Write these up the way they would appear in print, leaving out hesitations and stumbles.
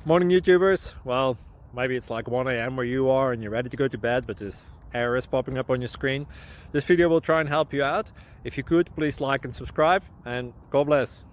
Morning YouTubers. Well, maybe it's like 1 a.m. where you are and you're ready to go to bed, but this error is popping up on your screen. This video will try and help you out. If you could, please like and subscribe, and God bless.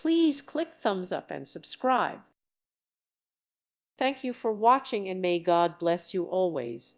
Please click thumbs up and subscribe. Thank you for watching, and may God bless you always.